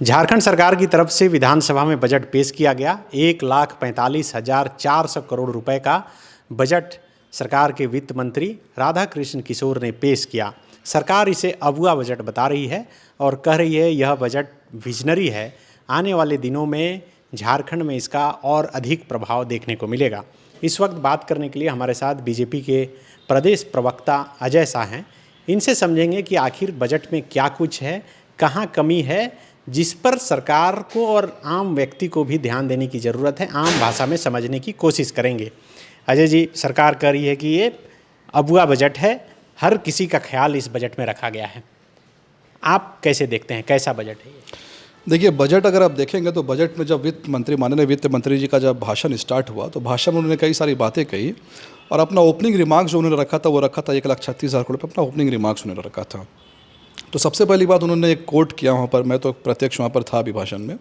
झारखंड सरकार की तरफ से विधानसभा में बजट पेश किया गया। 1,45,400 करोड़ रुपए का बजट सरकार के वित्त मंत्री राधाकृष्ण किशोर ने पेश किया। सरकार इसे अगुआ बजट बता रही है और कह रही है यह बजट विजनरी है। आने वाले दिनों में झारखंड में इसका और अधिक प्रभाव देखने को मिलेगा। इस वक्त बात करने के लिए हमारे साथ बीजेपी के प्रदेश प्रवक्ता अजय शाह हैं। इनसे समझेंगे कि आखिर बजट में क्या कुछ है, कहाँ कमी है, जिस पर सरकार को और आम व्यक्ति को भी ध्यान देने की ज़रूरत है। आम भाषा में समझने की कोशिश करेंगे। अजय जी, सरकार कह रही है कि ये अगुआ बजट है, हर किसी का ख्याल इस बजट में रखा गया है। आप कैसे देखते हैं, कैसा बजट है ये? देखिए, बजट अगर आप देखेंगे तो बजट में जब माननीय वित्त मंत्री जी का जब भाषण स्टार्ट हुआ तो भाषण में उन्होंने कई सारी बातें कही और अपना ओपनिंग रिमार्क्स जो उन्होंने रखा था वो रखा था 1,36,000 करोड़ पर अपना ओपनिंग रिमार्क्स उन्होंने रखा था। तो सबसे पहली बात उन्होंने एक कोट किया वहाँ पर, मैं तो प्रत्यक्ष वहाँ पर था अभिभाषण में।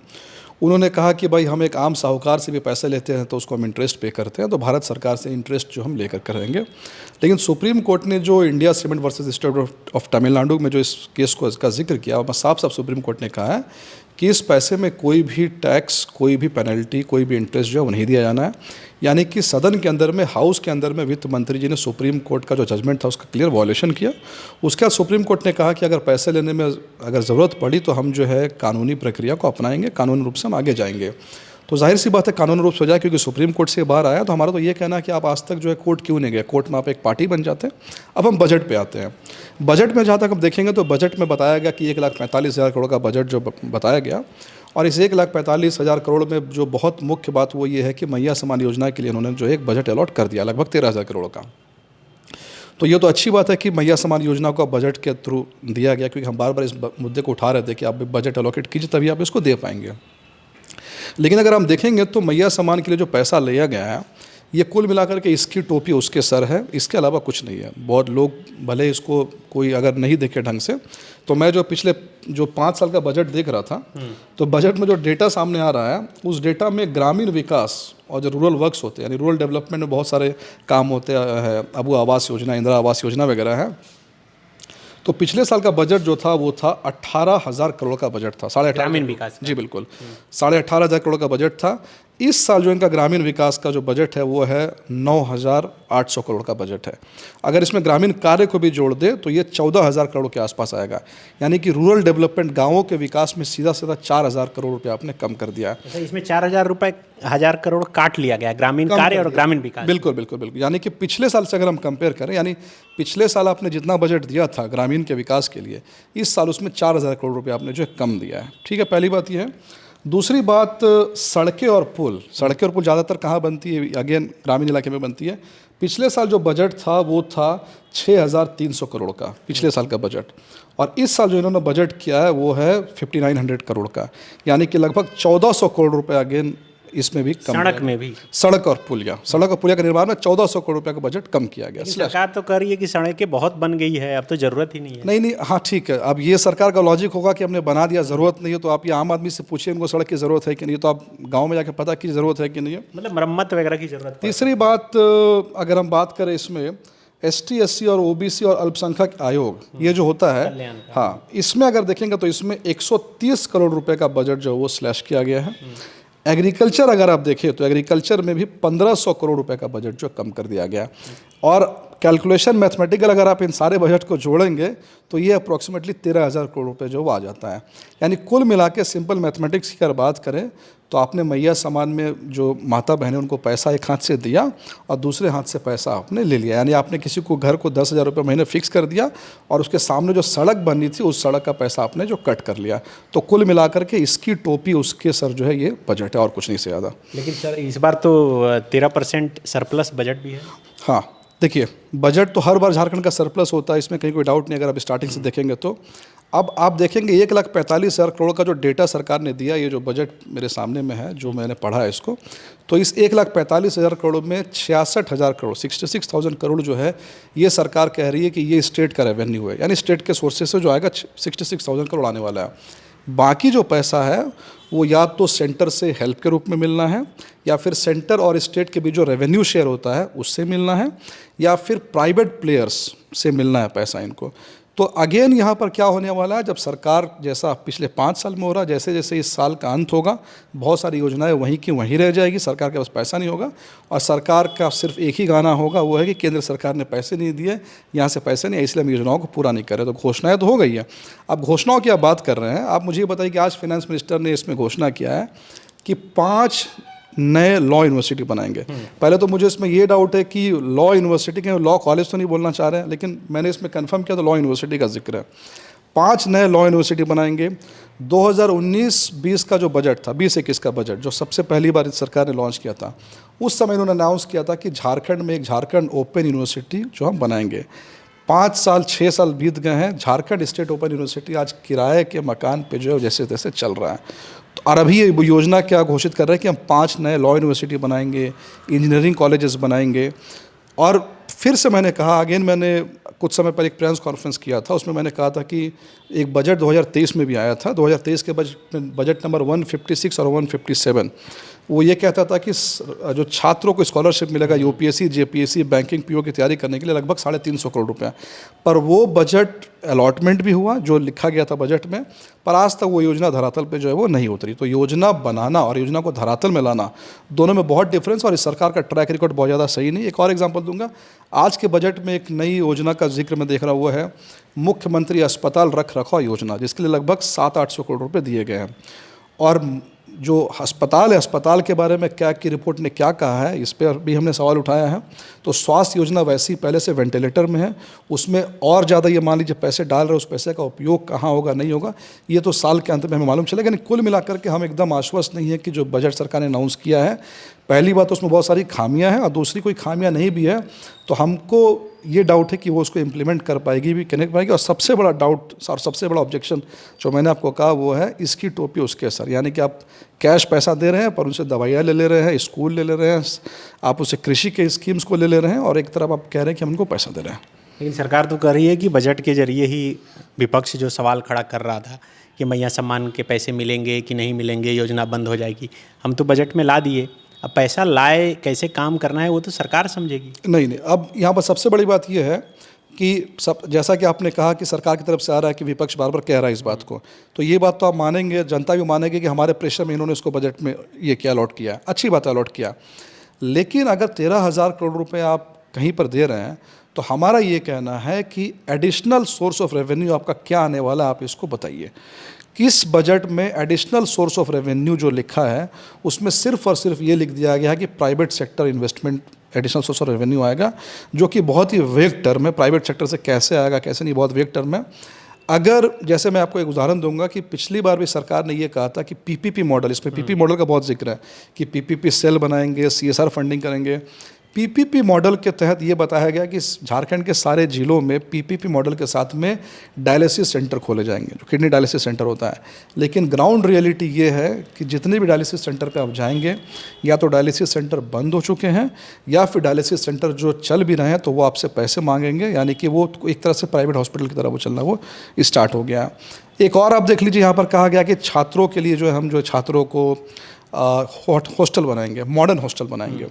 उन्होंने कहा कि भाई हम एक आम साहूकार से भी पैसे लेते हैं तो उसको हम इंटरेस्ट पे करते हैं, तो भारत सरकार से इंटरेस्ट जो हम लेकर करेंगे। लेकिन सुप्रीम कोर्ट ने जो India cement versus state of Tamil Nadu में जो इस केस को इसका जिक्र किया, वहाँ साफ साफ सुप्रीम कोर्ट ने कहा है कि इस पैसे में कोई भी टैक्स, कोई भी पेनल्टी, कोई भी इंटरेस्ट जो है वो नहीं दिया जाना है। यानी कि सदन के अंदर में, हाउस के अंदर में वित्त मंत्री जी ने सुप्रीम कोर्ट का जो जजमेंट था उसका क्लियर वायलेशन किया। उसके बाद सुप्रीम कोर्ट ने कहा कि अगर पैसे लेने में अगर ज़रूरत पड़ी तो हम जो है कानूनी प्रक्रिया को अपनाएंगे, कानूनी रूप से हम आगे जाएंगे। तो जाहिर सी बात है कानूनी रूप से हो जाए, क्योंकि सुप्रीम कोर्ट से बाहर आया। तो हमारा तो ये कहना है कि आप आज तक जो है कोर्ट क्यों नहीं गए, कोर्ट में आप एक पार्टी बन जाते हैं। अब हम बजट पे आते हैं। बजट में जहाँ तक हम देखेंगे तो बजट में बताया गया कि 1,45,000 करोड़ का बजट जो बताया गया, और इस 1,45,000 करोड़ में जो बहुत मुख्य बात वो ये है कि मैया सम्मान योजना के लिए उन्होंने जो एक बजट अलॉट कर दिया लगभग 13,000 करोड़ का। तो ये तो अच्छी बात है कि मैया सम्मान योजना को बजट के थ्रू दिया गया, क्योंकि हम बार बार इस मुद्दे को उठा रहे थे कि आप बजट अलॉकेट कीजिए तभी आप इसको दे पाएंगे। लेकिन अगर हम देखेंगे तो मैया सम्मान के लिए जो पैसा लिया गया है, ये कुल मिलाकर के इसकी टोपी उसके सर है, इसके अलावा कुछ नहीं है। बहुत लोग भले इसको कोई अगर नहीं देखे ढंग से, तो मैं जो पिछले 5 साल का बजट देख रहा था, तो बजट में जो डेटा सामने आ रहा है उस डेटा में ग्रामीण विकास और जो रूरल वर्क्स होते हैं, यानी रूरल डेवलपमेंट में बहुत सारे काम होते हैं, अबू आवास योजना, इंदिरा आवास योजना वगैरह है। तो पिछले साल का बजट जो था वो था 18,000 करोड़ का बजट था। 18,500 ग्रामीण विकास, जी बिल्कुल, 18,500 करोड़ का बजट था। इस साल जो इनका ग्रामीण विकास का जो बजट है वो है 9,800 करोड़ का बजट है। अगर इसमें ग्रामीण कार्य को भी जोड़ दे तो ये 14,000 करोड़ के आसपास आएगा। यानी कि रूरल डेवलपमेंट, गांवों के विकास में सीधा 4,000 करोड़ रुपये आपने कम कर दिया है। तो इसमें 4,000 करोड़ काट लिया गया ग्रामीण कार्य और ग्रामीण विकास। बिल्कुल बिल्कुल बिल्कुल। यानी कि पिछले साल से अगर हम कंपेयर करें, यानी पिछले साल आपने जितना बजट दिया था ग्रामीण के विकास के लिए, इस साल उसमें 4,000 करोड़ रुपये आपने जो है कम दिया है। ठीक है, पहली बात ये है। दूसरी बात, सड़कें और पुल ज़्यादातर कहाँ बनती है? अगेन ग्रामीण इलाके में बनती है। पिछले साल जो बजट था वो था 6,300 करोड़ का, पिछले साल का बजट। और इस साल जो इन्होंने बजट किया है वो है 5,900 करोड़ का, यानी कि लगभग 1,400 करोड़ रुपये अगेन इसमें भी कम। सड़क में भी, सड़क और पुलिया का निर्माण में 1,400 करोड़ रुपये का बजट कम किया गया। सरकार तो कह रही है कि सड़कें बहुत बन गई है, अब तो ज़रूरत ही नहीं है। नहीं, हाँ ठीक है। अब ये सरकार का लॉजिक होगा कि हमने बना दिया, ज़रूरत नहीं है। तो आप ये आम आदमी से पूछिए उनको सड़क की ज़रूरत है कि नहीं, तो आप गाँव में जाकर पता की ज़रूरत है कि नहीं है, मतलब मरम्मत वगैरह की ज़रूरत। तीसरी बात, अगर हम बात करें इसमें ST, SC और OBC और अल्पसंख्यक आयोग, ये जो होता है, हाँ, इसमें अगर देखेंगे तो इसमें 130 करोड़ रुपए का बजट जो है वो स्लैश किया गया है। एग्रीकल्चर अगर आप देखें तो एग्रीकल्चर में भी 1,500 करोड़ रुपए का बजट जो कम कर दिया गया। और कैलकुलेशन मैथमेटिकल अगर आप इन सारे बजट को जोड़ेंगे तो ये अप्रॉक्सीमेटली 13,000 करोड़ रुपए जो वो आ जाता है। यानी कुल मिला के सिंपल मैथमेटिक्स की अगर बात करें तो आपने मैया सम्मान में जो माता बहनें उनको पैसा एक हाथ से दिया और दूसरे हाथ से पैसा आपने ले लिया। यानी आपने किसी को घर को 10,000 रुपये महीने फिक्स कर दिया और उसके सामने जो सड़क बननी थी उस सड़क का पैसा आपने जो कट कर लिया। तो कुल मिलाकर के इसकी टोपी उसके सर जो है ये बजट है, और कुछ नहीं से ज़्यादा। लेकिन सर इस बार तो 13% सरप्लस बजट भी है। हाँ देखिए, बजट तो हर बार झारखंड का सरप्लस होता है, इसमें कहीं कोई डाउट नहीं। अगर आप स्टार्टिंग से देखेंगे तो अब आप देखेंगे 1,45,000 करोड़ का जो डेटा सरकार ने दिया, ये जो बजट मेरे सामने में है, जो मैंने पढ़ा है इसको, तो इस 1,45,000 करोड़ में 66,000 करोड़, 66,000 करोड़ जो है ये सरकार कह रही है कि ये स्टेट का रेवेन्यू है, यानी स्टेट के सोर्सेज से जो आएगा 66,000 करोड़ आने वाला है। बाकी जो पैसा है वो या तो सेंटर से हेल्प के रूप में मिलना है, या फिर सेंटर और स्टेट के बीच जो रेवेन्यू शेयर होता है उससे मिलना है, या फिर प्राइवेट प्लेयर्स से मिलना है पैसा इनको। तो अगेन यहाँ पर क्या होने वाला है, जब सरकार जैसा पिछले 5 साल में हो रहा, जैसे जैसे इस साल का अंत होगा बहुत सारी योजनाएं वहीं की वहीं रह जाएगी, सरकार के पास पैसा नहीं होगा और सरकार का सिर्फ एक ही गाना होगा, वो है कि केंद्र सरकार ने पैसे नहीं दिए, यहाँ से पैसे नहीं, इसलिए हम योजनाओं को पूरा नहीं कर रहे। तो घोषणाएं तो हो गई है, अब घोषणाओं की आप बात कर रहे हैं। आप मुझे ये बताइए कि आज फाइनेंस मिनिस्टर ने इसमें घोषणा किया है कि 5 नए लॉ यूनिवर्सिटी बनाएंगे। पहले तो मुझे इसमें ये डाउट है कि लॉ यूनिवर्सिटी के लॉ कॉलेज तो नहीं बोलना चाह रहे हैं, लेकिन मैंने इसमें कंफर्म किया तो लॉ यूनिवर्सिटी का जिक्र है। 5 नए लॉ यूनिवर्सिटी बनाएंगे। 2019-20 का जो बजट था, 20-21 का बजट जो सबसे पहली बार इस सरकार ने लॉन्च किया था, उस समय इन्होंने अनाउंस किया था कि झारखंड में एक झारखंड ओपन यूनिवर्सिटी जो हम बनाएंगे। 5 साल 6 साल बीत गए हैं, झारखंड स्टेट ओपन यूनिवर्सिटी आज किराए के मकान पे जो है जैसे तैसे चल रहा है। और अभी ये योजना क्या घोषित कर रहे हैं कि हम 5 नए लॉ यूनिवर्सिटी बनाएंगे, इंजीनियरिंग कॉलेजेस बनाएंगे। और फिर से मैंने कहा, अगेन मैंने कुछ समय पर एक प्रेस कॉन्फ्रेंस किया था, उसमें मैंने कहा था कि एक बजट 2023 में भी आया था, 2023 के बजट नंबर 156 और 157, वो ये कहता था कि जो छात्रों को स्कॉलरशिप मिलेगा यूपीएससी, जेपीएससी, बैंकिंग, पीओ की तैयारी करने के लिए लगभग 350 करोड़ रुपया। पर वो बजट अलॉटमेंट भी हुआ जो लिखा गया था बजट में, पर आज तक वो योजना धरातल पे जो है वो नहीं उतरी। तो योजना बनाना और योजना को धरातल में लाना, दोनों में बहुत डिफरेंस, और इस सरकार का ट्रैक रिकॉर्ड बहुत ज़्यादा सही नहीं। एक और एग्जांपल दूंगा, आज के बजट में एक नई योजना का जिक्र मैं देख रहा हूँ, वो है मुख्यमंत्री अस्पताल रख रखाव योजना, जिसके लिए लगभग 700-800 करोड़ रुपये दिए गए हैं। और जो अस्पताल है, अस्पताल के बारे में क्या की रिपोर्ट ने क्या कहा है, इस पर भी हमने सवाल उठाया है। तो स्वास्थ्य योजना वैसी पहले से वेंटिलेटर में है, उसमें और ज़्यादा ये मान लीजिए पैसे डाल रहे, उस पैसे का उपयोग कहाँ होगा नहीं होगा ये तो साल के अंत में हमें मालूम चलेगा। लेकिन कुल मिलाकर के हम एकदम आश्वस्त नहीं है कि जो बजट सरकार ने अनाउंस किया है, पहली बात उसमें बहुत सारी खामियां हैं, और दूसरी कोई खामियां नहीं भी है तो हमको ये डाउट है कि वो उसको इम्प्लीमेंट कर पाएगी भी कि नहीं पाएगी। और सबसे बड़ा डाउट और सबसे बड़ा ऑब्जेक्शन जो मैंने आपको कहा वो है इसकी टोपी उसके सर, यानी कि आप कैश पैसा दे रहे हैं पर उनसे दवाइयाँ ले रहे हैं, स्कूल ले रहे हैं, आप उसे कृषि के स्कीम्स को ले रहे हैं, और एक तरफ आप कह रहे हैं कि हम उनको पैसा दे रहे हैं। लेकिन सरकार तो कह रही है कि बजट के जरिए ही, विपक्ष जो सवाल खड़ा कर रहा था कि मैया सम्मान के पैसे मिलेंगे कि नहीं मिलेंगे, योजना बंद हो जाएगी, हम तो बजट में ला दिए, अब पैसा लाए कैसे काम करना है वो तो सरकार समझेगी। नहीं, अब यहाँ पर सबसे बड़ी बात यह है कि जैसा कि आपने कहा कि सरकार की तरफ से आ रहा है कि विपक्ष बार बार कह रहा है इस बात को, तो ये बात तो आप मानेंगे, जनता भी मानेगी कि हमारे प्रेशर में इन्होंने इसको बजट में ये क्या अलॉट किया, अच्छी बात है अलॉट किया। लेकिन अगर 13,000 करोड़ रुपए आप कहीं पर दे रहे हैं तो हमारा ये कहना है कि एडिशनल सोर्स ऑफ रेवेन्यू आपका क्या आने वाला है, आप इसको बताइए। किस बजट में एडिशनल सोर्स ऑफ रेवेन्यू जो लिखा है उसमें सिर्फ और सिर्फ ये लिख दिया गया है कि private sector investment additional source of revenue आएगा, जो कि बहुत ही वेग टर्म है। प्राइवेट सेक्टर से कैसे आएगा कैसे नहीं, बहुत वेग टर्म है। अगर जैसे मैं आपको एक उदाहरण दूंगा कि पिछली बार भी सरकार ने ये कहा था कि पीपीपी मॉडल, इसमें पीपीपी मॉडल का बहुत जिक्र है कि पीपीपी सेल बनाएंगे, सीएसआर फंडिंग करेंगे। पीपीपी मॉडल के तहत ये बताया गया कि झारखंड के सारे जिलों में पीपीपी मॉडल के साथ में डायलिसिस सेंटर खोले जाएंगे, जो किडनी डायलिसिस सेंटर होता है। लेकिन ग्राउंड रियलिटी ये है कि जितने भी डायलिसिस सेंटर पे आप जाएंगे, या तो डायलिसिस सेंटर बंद हो चुके हैं, या फिर डायलिसिस सेंटर जो चल भी रहे हैं तो वो आपसे पैसे मांगेंगे, यानी कि वो एक तरह से प्राइवेट हॉस्पिटल की तरह वो चलना वो स्टार्ट हो गया। एक और आप देख लीजिए, यहाँ पर कहा गया कि छात्रों के लिए जो है हम जो छात्रों को हॉस्टल बनाएंगे, मॉडर्न हॉस्टल बनाएंगे।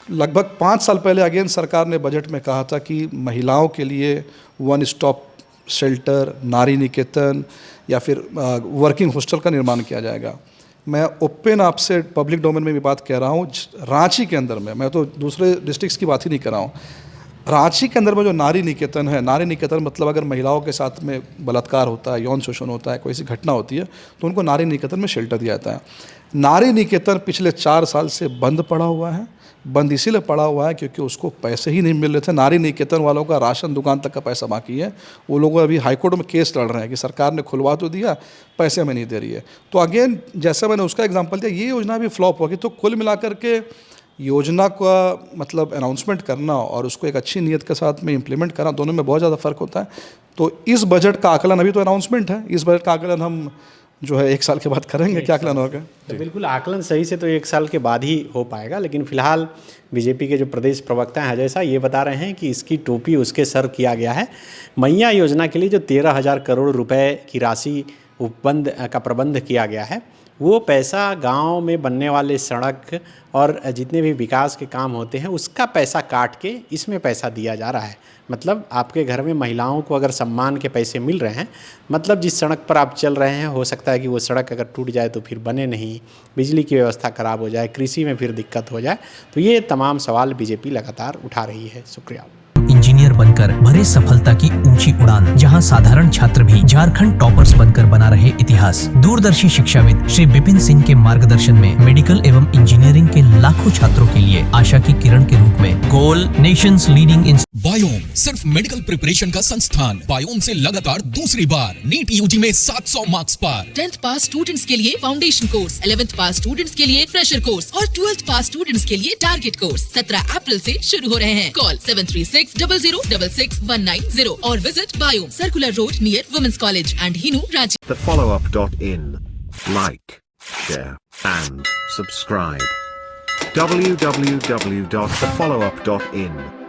लगभग 5 साल पहले अगेन सरकार ने बजट में कहा था कि महिलाओं के लिए 1 स्टॉप शेल्टर, नारी निकेतन या फिर वर्किंग हॉस्टल का निर्माण किया जाएगा। मैं ओपन आपसे पब्लिक डोमेन में भी बात कह रहा हूँ, रांची के अंदर में, मैं तो दूसरे डिस्ट्रिक्ट्स की बात ही नहीं कर रहा हूँ, रांची के अंदर में जो नारी निकेतन है, नारी निकेतन मतलब अगर महिलाओं के साथ में बलात्कार होता है, यौन शोषण होता है, कोई सी घटना होती है तो उनको नारी निकेतन में शेल्टर दिया जाता है। नारी निकेतन पिछले 4 साल से बंद पड़ा हुआ है। बंद इसीलिए पड़ा हुआ है क्योंकि उसको पैसे ही नहीं मिल रहे थे। नारी निकेतन वालों का राशन दुकान तक का पैसा बाकी है। वो लोग अभी हाईकोर्ट में केस लड़ रहे हैं कि सरकार ने खुलवा तो दिया, पैसे हमें नहीं दे रही है। तो अगेन जैसा मैंने उसका एग्जांपल दिया, ये योजना भी फ्लॉप होगी। तो कुल मिलाकर के योजना का मतलब अनाउंसमेंट करना और उसको एक अच्छी नीयत के साथ में इम्प्लीमेंट करना, दोनों में बहुत ज़्यादा फ़र्क होता है। तो इस बजट का आकलन, अभी तो अनाउंसमेंट है, इस बजट का आकलन हम जो है 1 साल के बाद करेंगे। क्या आकलन होगा? तो बिल्कुल आकलन सही से तो 1 साल के बाद ही हो पाएगा। लेकिन फिलहाल बीजेपी के जो प्रदेश प्रवक्ता हैं अजय शाह ये बता रहे हैं कि इसकी टोपी उसके सर किया गया है। मैया योजना के लिए जो 13,000 करोड़ रुपए की राशि उपबंध का प्रबंध किया गया है, वो पैसा गांव में बनने वाले सड़क और जितने भी विकास के काम होते हैं उसका पैसा काट के इसमें पैसा दिया जा रहा है। मतलब आपके घर में महिलाओं को अगर सम्मान के पैसे मिल रहे हैं, मतलब जिस सड़क पर आप चल रहे हैं हो सकता है कि वो सड़क अगर टूट जाए तो फिर बने नहीं, बिजली की व्यवस्था खराब हो जाए, कृषि में फिर दिक्कत हो जाए, तो ये तमाम सवाल बीजेपी लगातार उठा रही है। शुक्रिया। इंजीनियर बनकर भरे सफलता की ऊंची उड़ान, जहां साधारण छात्र भी झारखंड टॉपर्स बनकर बना रहे इतिहास। दूरदर्शी शिक्षाविद श्री विपिन सिंह के मार्गदर्शन में मेडिकल एवं इंजीनियरिंग के लाखों छात्रों के लिए आशा की किरण के रूप में गोल नेशंस लीडिंग इन बायोम सिर्फ मेडिकल प्रिपरेशन का संस्थान। बायोम से लगातार दूसरी बार नीट यूजी में 700 मार्क्स पार। 10th पास स्टूडेंट्स के लिए फाउंडेशन कोर्स, 11th पास स्टूडेंट्स के लिए फ्रेशर कोर्स और 12th पास स्टूडेंट्स के लिए टारगेट कोर्स 17 अप्रैल से शुरू हो रहे हैं। कॉल 7360066190 और visit Biome, circular road near women's college and Hinoo, Ranchi. thefollowup.in. Like, share, and subscribe. www.thefollowup.in